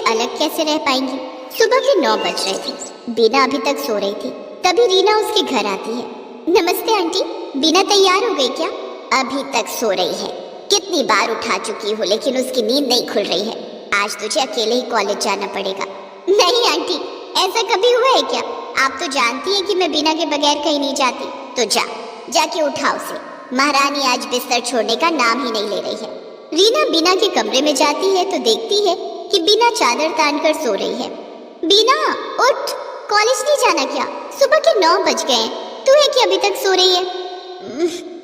अलग कैसे रह पाएंगी। सुबह के 9 बज रहे थे। बीना अभी तक सो रही थी। तभी रीना उसके घर आती है। नमस्ते आंटी, बीना तैयार हो गई क्या? अभी तक सो रही है। कितनी बार उठा चुकी हूँ लेकिन उसकी नींद नहीं खुल रही है। आज तुझे अकेले ही कॉलेज जाना पड़ेगा। नहीं आंटी, ऐसा कभी हुआ है क्या? आप तो जानती है कि मैं बीना के बगैर कहीं नहीं जाती। तो जाके उठा उसे। महारानी आज बिस्तर छोड़ने का नाम ही नहीं ले रही है। रीना बीना के कमरे में जाती है तो देखती है कि बीना चादर तान कर सो रही है। बीना उठ, कॉलेज नहीं जाना क्या? सुबह के 9 बज गए। तू है कि अभी तक सो रही है?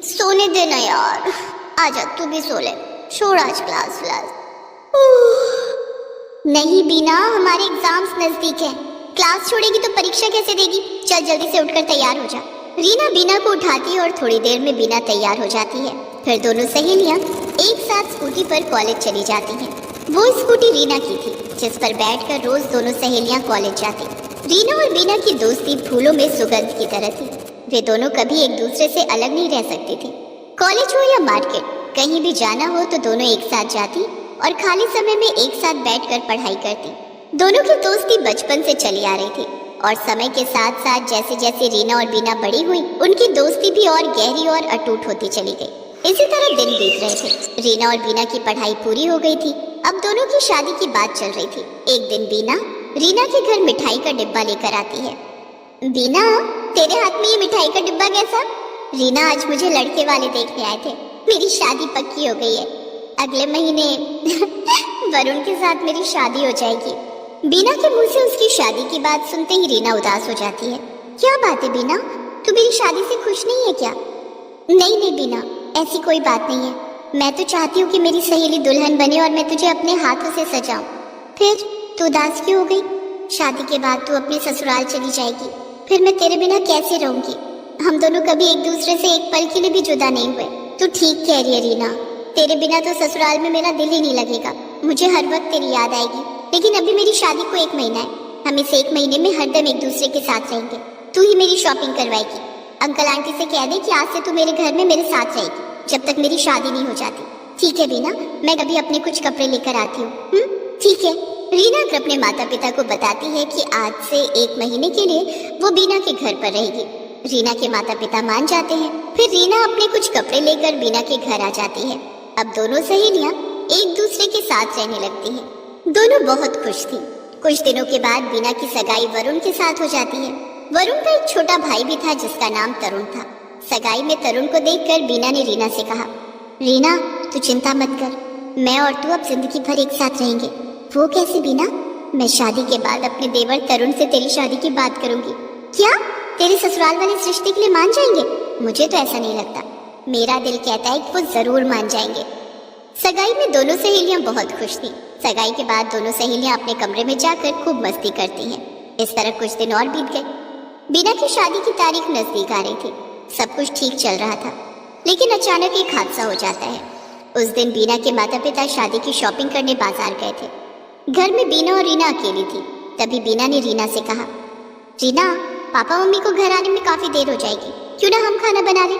सोने देना यार। आजा तू भी सो ले, छोड़ आज क्लास। नहीं बीना, हमारे एग्जाम्स नजदीक है। क्लास छोड़ेगी तो परीक्षा कैसे देगी? चल जल्दी से उठकर तैयार हो जा। रीना बीना को उठाती है और थोड़ी देर में बीना तैयार हो जाती है। फिर दोनों सहेलियां एक साथ स्कूटी पर कॉलेज चली जाती हैं। वो स्कूटी रीना की थी जिस पर बैठकर रोज दोनों सहेलियां कॉलेज जाती। रीना और बीना की दोस्ती फूलों में सुगंध की तरह थी। वे दोनों कभी एक दूसरे से अलग नहीं रह सकती थी। कॉलेज हो या मार्केट, कहीं भी जाना हो तो दोनों एक साथ जाती और खाली समय में एक साथ बैठकर पढ़ाई करती। दोनों की दोस्ती बचपन से चली आ रही थी और समय के साथ साथ जैसे जैसे रीना और बीना बड़ी हुई, उनकी दोस्ती भी और गहरी और अटूट होती चली गई। इसी तरह दिन बीत रहे थे। रीना और बीना की पढ़ाई पूरी हो गई थी। अब दोनों की शादी की बात चल रही थी। एक दिन बीना रीना के घर मिठाई का डिब्बा लेकर आती है। बीना, तेरे हाथ में ये मिठाई का डिब्बा कैसा? रीना, आज मुझे लड़के वाले देखने आए थे। मेरी शादी पक्की हो गई है। अगले महीने वरुण के साथ मेरी शादी हो जाएगी। बीना के मुंह से उसकी शादी की बात सुनते ही रीना उदास हो जाती है। क्या बात है बीना, तू मेरी शादी से खुश नहीं है क्या? नहीं बीना, ऐसी कोई बात नहीं है। मैं तो चाहती हूँ कि मेरी सहेली दुल्हन बने और मैं तुझे अपने हाथों से सजाऊं। फिर तू उदास क्यों हो गई? शादी के बाद तू अपने ससुराल चली जाएगी, फिर मैं तेरे बिना कैसे रहूंगी? हम दोनों कभी एक दूसरे से एक पल के लिए भी जुदा नहीं हुए। तू ठीक कह रही है रीना, तेरे बिना तो ससुराल में मेरा दिल ही नहीं लगेगा। मुझे हर वक्त तेरी याद आएगी। लेकिन अभी मेरी शादी को 1 महीना है। हम इस 1 महीने में हरदम एक दूसरे के साथ रहेंगे। तू ही मेरी शॉपिंग करवाएगी। अंकल आंटी से कह दे कि आज से तू मेरे घर में मेरे साथ रहेगी जब तक मेरी शादी नहीं हो जाती। ठीक है बीना, मैं कभी अपने कुछ कपड़े लेकर आती हूँ। ठीक है। रीना अपने माता पिता को बताती है कि आज से 1 महीने के लिए वो बीना के घर पर रहेगी। रीना के माता पिता मान जाते हैं। फिर रीना अपने कुछ कपड़े लेकर बीना के घर आ जाती है। अब दोनों सहेलियां एक दूसरे के साथ रहने लगती हैं। दोनों बहुत खुश थी। कुछ दिनों के बाद बीना की सगाई वरुण के साथ हो जाती है। वरुण का एक छोटा भाई भी था जिसका नाम तरुण था। सगाई में तरुण को देखकर बीना ने रीना से कहा, रीना तू चिंता मत कर, मैं और तू अब जिंदगी भर एक साथ रहेंगे। वो कैसे बीना? मैं शादी के बाद अपने देवर तरुण से तेरी शादी की बात करूंगी। क्या तेरे ससुराल वाले इस रिश्ते के लिए मान जाएंगे? मुझे तो ऐसा नहीं लगता। मेरा दिल कहता है कि वो जरूर मान जाएंगे। सगाई में दोनों सहेलियां बहुत खुश थी। सगाई के बाद दोनों सहेलियां अपने कमरे में जाकर खूब मस्ती करती हैं। इस तरह कुछ दिन और बीत गए। बीना की शादी की तारीख नजदीक आ रही थी। सब कुछ ठीक चल रहा था, लेकिन अचानक एक हादसा हो जाता है। उस दिन बीना के माता पिता शादी की शॉपिंग करने बाजार गए थे। घर में बीना और रीना अकेली थी। तभी बीना ने रीना से कहा, रीना पापा मम्मी को घर आने में काफी देर हो जाएगी, क्यों ना हम खाना बना लें?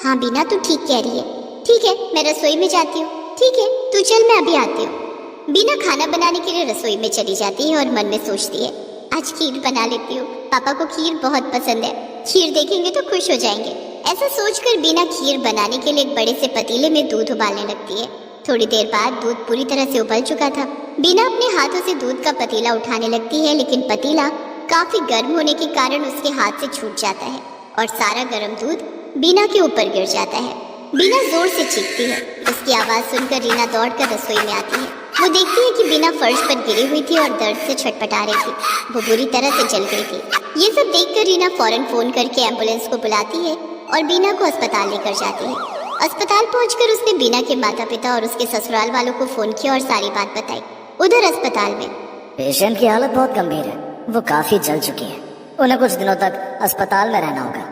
हाँ बीना, तू ठीक कह रही है। ठीक है, मैं रसोई में जाती हूँ। ठीक है, तू चल, मैं अभी आती हूँ। बीना खाना बनाने के लिए रसोई में चली जाती है और मन में सोचती है, आज खीर बना लेती हूँ। पापा को खीर बहुत पसंद है। खीर देखेंगे तो खुश हो जाएंगे। ऐसा सोचकर बीना खीर बनाने के लिए एक बड़े से पतीले में दूध उबालने लगती है। थोड़ी देर बाद दूध पूरी तरह से उबल चुका था। बीना अपने हाथों से दूध का पतीला उठाने लगती है, लेकिन पतीला काफी गर्म होने के कारण उसके हाथ से छूट जाता है और सारा गर्म दूध बीना के ऊपर गिर जाता है। बीना जोर से चीखती है। उसकी आवाज सुनकर रीना दौड़कर रसोई में आती है। वो देखती है कि बीना फर्श पर गिरी हुई थी और दर्द से छटपटा रही थी। वो बुरी तरह से जल गई थी। ये सब देखकर रीना फौरन फोन करके एम्बुलेंस को बुलाती है और बीना को अस्पताल लेकर जाती है। अस्पताल पहुंचकर उसने बीना के माता पिता और उसके ससुराल वालों को फोन किया और सारी बात बताई। उधर अस्पताल में पेशेंट की हालत बहुत गंभीर है। वो काफी जल चुकी है। उन्हें कुछ दिनों तक अस्पताल में रहना होगा।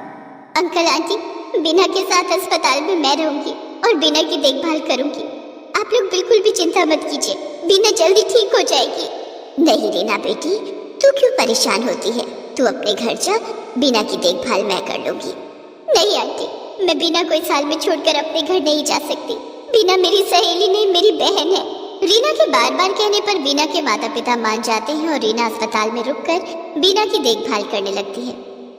अंकल आंटी, बीना के साथ अस्पताल में मैं रहूंगी और बीना की देखभाल करूंगी। आप लोग बिल्कुल भी चिंता मत कीजिए, बीना जल्दी ठीक हो जाएगी। नहीं रीना बेटी, तू क्यों परेशान होती है? तू अपने घर जा, बीना की देखभाल मैं कर लूंगी। नहीं आंटी, मैं बीना को इस हाल में छोड़कर अपने घर नहीं जा सकती। बीना मेरी सहेली नहीं, मेरी बहन है। रीना के बार बार कहने पर बीना के माता पिता मान जाते हैं और रीना अस्पताल में रुककर बीना की देखभाल करने लगती है।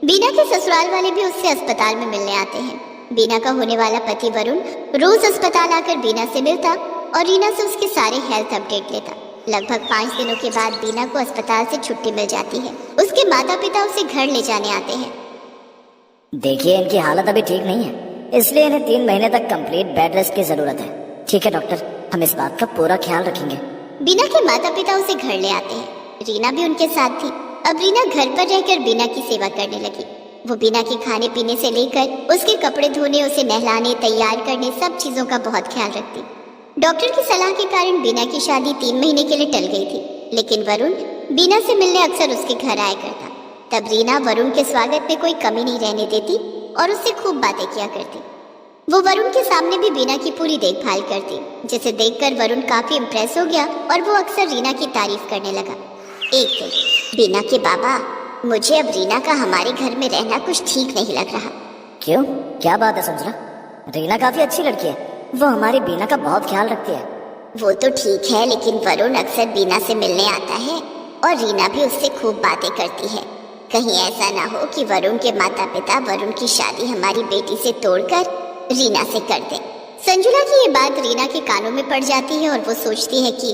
बीना के ससुराल वाले भी उससे अस्पताल में मिलने आते हैं। बीना का होने वाला पति वरुण रोज अस्पताल आकर बीना से मिलता और रीना से उसके सारे हेल्थ अपडेट लेता। लगभग 5 दिनों के बाद बीना को अस्पताल से छुट्टी मिल जाती है। उसके माता पिता उसे घर ले जाने आते हैं। देखिए, इनकी हालत अभी ठीक नहीं है, इसलिए इन्हें 3 महीने तक कंप्लीट बेड रेस्ट की जरूरत है। ठीक है डॉक्टर, हम इस बात का पूरा ख्याल रखेंगे। बीना के माता पिता उसे घर ले आते हैं। रीना भी उनके साथ थी। अब रीना घर पर रहकर बीना की सेवा करने लगी। वो बीना के खाने पीने से लेकर उसके कपड़े धोने, उसे नहलाने, तैयार करने, सब चीजों का बहुत ख्याल रखती। डॉक्टर की सलाह के कारण बीना की शादी 3 महीने के लिए टल गई थी, लेकिन वरुण बीना से मिलने अक्सर उसके घर आया करता। तब रीना वरुण के स्वागत में कोई कमी नहीं रहने देती और उससे खूब बातें किया करती। वो वरुण के सामने भी बीना की पूरी देखभाल करती, जिसे देखकर वरुण काफी इम्प्रेस हो गया और वो अक्सर रीना की तारीफ करने लगा। एक दिन बीना के बाबा, मुझे अब रीना का हमारे घर में रहना कुछ ठीक नहीं लग रहा। क्यों, क्या बात है संजना? रीना काफी अच्छी लड़की है, वो हमारी बीना का बहुत ख्याल रखती है। वो तो ठीक है, लेकिन वरुण अक्सर बीना से मिलने आता है और रीना भी उससे खूब बातें करती है। कहीं ऐसा ना हो कि वरुण के माता पिता वरुण की शादी हमारी बेटी से तोड़कर रीना से कर दे। संजुला की ये बात रीना के कानों में पड़ जाती है और वो सोचती है कि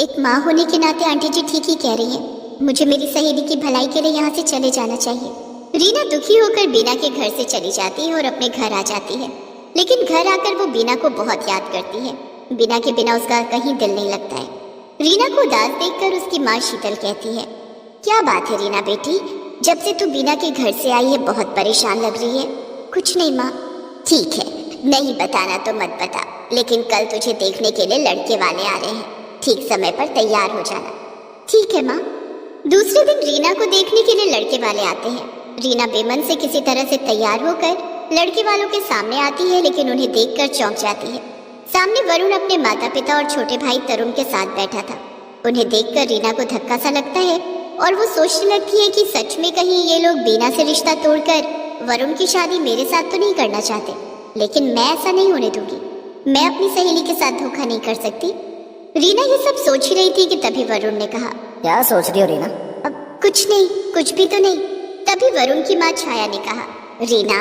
एक माँ होने के नाते आंटी जी ठीक ही कह रही हैं। मुझे मेरी सहेली की भलाई के लिए यहाँ से चले जाना चाहिए। रीना दुखी होकर बीना के घर से चली जाती है और अपने घर आ जाती है, लेकिन घर आकर वो बीना को बहुत याद करती है। बीना के बिना उसका कहीं दिल नहीं लगता है। रीना को उदास देखकर उसकी माँ शीतल कहती है, क्या बात है रीना बेटी, जब से तू बीना के घर से आई है बहुत परेशान लग रही है। कुछ नहीं माँ। ठीक है, नहीं बताना तो मत बता, लेकिन कल तुझे देखने के लिए लड़के वाले आ रहे हैं, ठीक समय पर तैयार हो जाना। ठीक है माँ। दूसरे दिन रीना को देखने के लिए लड़के वाले आते हैं। रीना बेमन से किसी तरह से तैयार होकर लड़के वालों के सामने आती है, लेकिन उन्हें देखकर चौंक जाती है। सामने वरुण अपने माता पिता और छोटे भाई तरुण के साथ बैठा था। उन्हें देखकर रीना को धक्का सा लगता है और वो सोचने लगती है कि सच में कहीं ये लोग बीना से रिश्ता तोड़कर वरुण की शादी मेरे साथ तो नहीं करना चाहते, लेकिन मैं ऐसा नहीं होने दूंगी। मैं अपनी सहेली के साथ धोखा नहीं कर सकती। रीना ये सब सोच ही रही थी कि तभी वरुण ने कहा, क्या सोच रही हो रीना? अब कुछ नहीं, कुछ भी तो नहीं। तभी वरुण की माँ छाया ने कहा, रीना,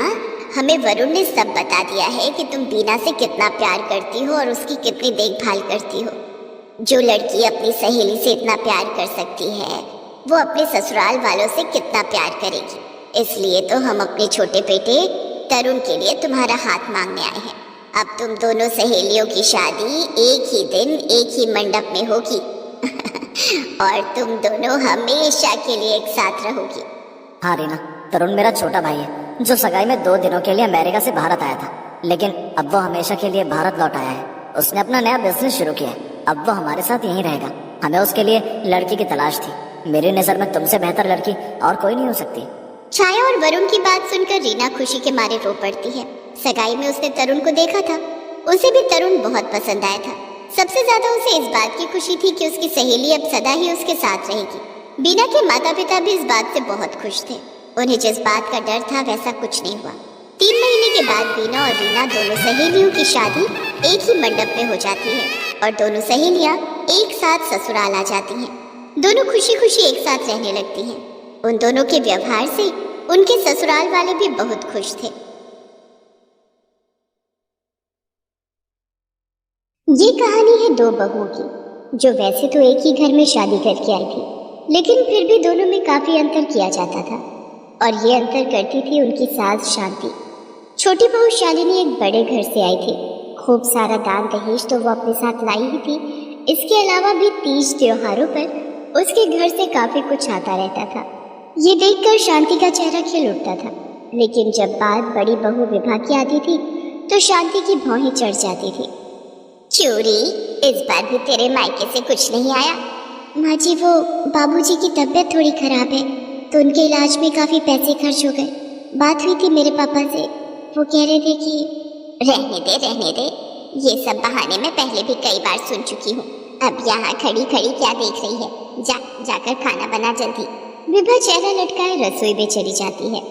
हमें वरुण ने सब बता दिया है कि तुम बीना से कितना प्यार करती हो और उसकी कितनी देखभाल करती हो। जो लड़की अपनी सहेली से इतना प्यार कर सकती है, वो अपने ससुराल वालों से कितना प्यार करेगी। इसलिए तो हम अपने छोटे बेटे तरुण के लिए तुम्हारा हाथ मांगने आए हैं। अब तुम दोनों सहेलियों की शादी एक ही दिन एक ही मंडप में होगी और तुम दोनों हमेशा के लिए एक साथ रहोगी। हाँ रीना, तरुण मेरा छोटा भाई है जो सगाई में 2 दिनों के लिए अमेरिका से भारत आया था, लेकिन अब वो हमेशा के लिए भारत लौट आया है। उसने अपना नया बिजनेस शुरू किया है, अब वो हमारे साथ यहीं रहेगा। हमें उसके लिए लड़की की तलाश थी। मेरी नजर में तुमसे बेहतर लड़की और कोई नहीं हो सकती। छाया और वरुण की बात सुनकर रीना खुशी के मारे रो पड़ती है। सगाई में उसने तरुण को देखा था, उसे भी तरुण बहुत पसंद आया था। सबसे ज्यादा उसे इस बात की खुशी थी कि उसकी सहेली अब सदा ही उसके साथ रहेगी। बीना के माता पिता भी इस बात से बहुत खुश थे। उन्हें जिस बात का डर था वैसा कुछ नहीं हुआ। 3 महीने के बाद बीना और रीना दोनों सहेलियों की शादी एक ही मंडप में हो जाती है और दोनों सहेलियां एक साथ ससुराल आ जाती हैं। दोनों खुशी खुशी एक साथ रहने लगती हैं। उन दोनों के व्यवहार से उनके ससुराल वाले भी बहुत खुश थे। ये कहानी है 2 बहुओं की, जो वैसे तो एक ही घर में शादी करके आई थी, लेकिन फिर भी दोनों में काफी अंतर किया जाता था और ये अंतर करती थी उनकी सास शांति। छोटी बहू शालिनी एक बड़े घर से आई थी। खूब सारा दान दहेज तो वो अपने साथ लाई ही थी। इसके अलावा भी तीज त्योहारों पर उसके घर से काफी कुछ आता रहता था। ये देखकर शांति का चेहरा खिल उठता था, लेकिन जब बात बड़ी बहू विभा की आती थी तो शांति की भौहें चढ़ जाती थी। चोरी, इस बार भी तेरे मायके से कुछ नहीं आया? माँ जी, वो बाबूजी की तबीयत थोड़ी खराब है तो उनके इलाज में काफी पैसे खर्च हो गए। बात हुई थी मेरे पापा से, वो कह रहे थे कि रहने दे, ये सब बहाने मैं पहले भी कई बार सुन चुकी हूँ। अब यहाँ खड़ी खड़ी क्या देख रही है? जाकर खाना बना जल्दी। विभा चेहरा लटकाए रसोई में चली जाती है।